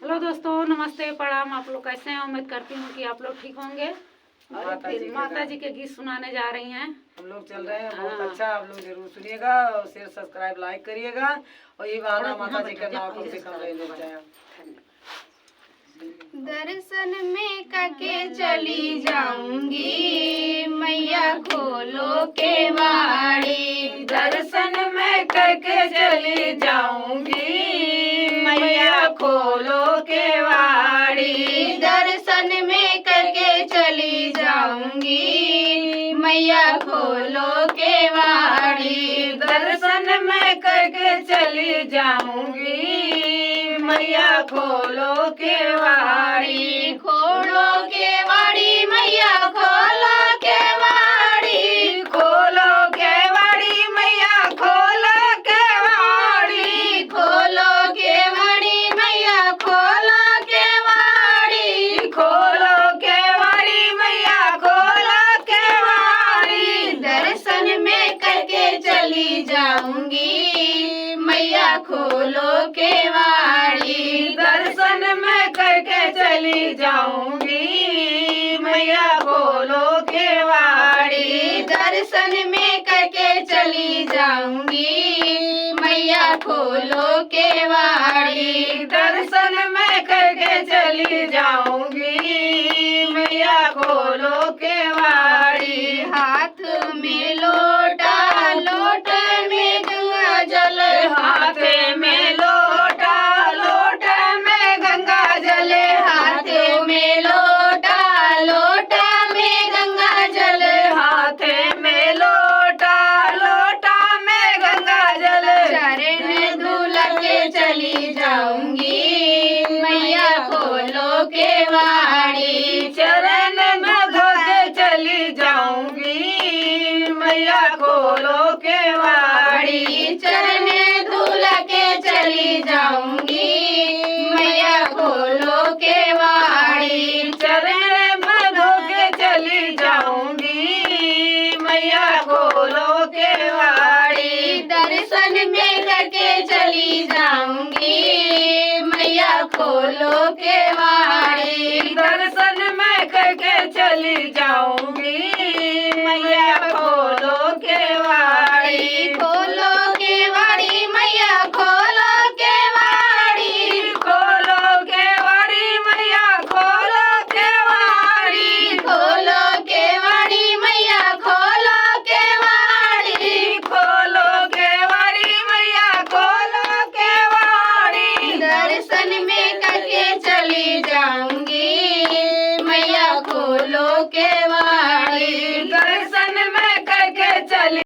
Hello दोस्तों, नमस्ते, प्रणाम। आप लोग कैसे हैं? उम्मीद करती हूँ कि आप लोग ठीक होंगे। और फिर माता जी के गीत सुनाने जा रही हैं। हम लोग चल रहे हैं। बहुत अच्छा, आप लोग जरूर सुनिएगा और शेयर सब्सक्राइब लाइक करिएगा और ये बहाना माता जी का नाम कम से कम ले जाए। दर्शन में करके चली जाऊंगी, मैया खोलो के वाड़ी। दर्शन में करके चली जाऊंगी, मैया खोलो के वाड़ी। दर्शन में करके चली जाऊंगी, मैया खोलो के वाड़ी। दर्शन में करके चली जाऊंगी, मैया खोलो के वाड़ी। खोलो के वाड़ी मैया खोलो के वाड़ी। खोलो के वाड़ी मैया खोलो के वाड़ी। खोलो के वाड़ी मैया खोलो के वाड़ी। खोलो के वाड़ी मैया खोलो के वाड़ी। दर्शन में करके चली जाऊंगी, मैया खोलो के वाड़ी। दर्शन में करके चली जाऊंगी, मैया खोलो के वाड़ी। दर्शन में करके चली जाऊंगी, मैया खोलो के वाड़ी। दर्शन में करके चली जाऊंगी, मैया खोलो के वाड़ी। हाथ में लोटा, लोट में गंगा जल। हाथ में लोटा, लोटा में गंगा जल। हाथ में लोटा, लोटा में गंगा जल। हाथ में लोटा, लोटा में गंगा जल। चरण धुल के चली जाऊंगी, मैया खोलो के वाड़ी। चरण में धो के चली जाऊंगी, मैया खोलो के वाड़ी। चरण धुल के चली जाऊंगी, मैया खोलो के वाड़ी। चरण में धो के चली जाऊंगी, मैया खोलो के वाड़ी। दर्शन में करके चली जाऊंगी, मैया खोलो के वाड़ी। दर्शन में करके चली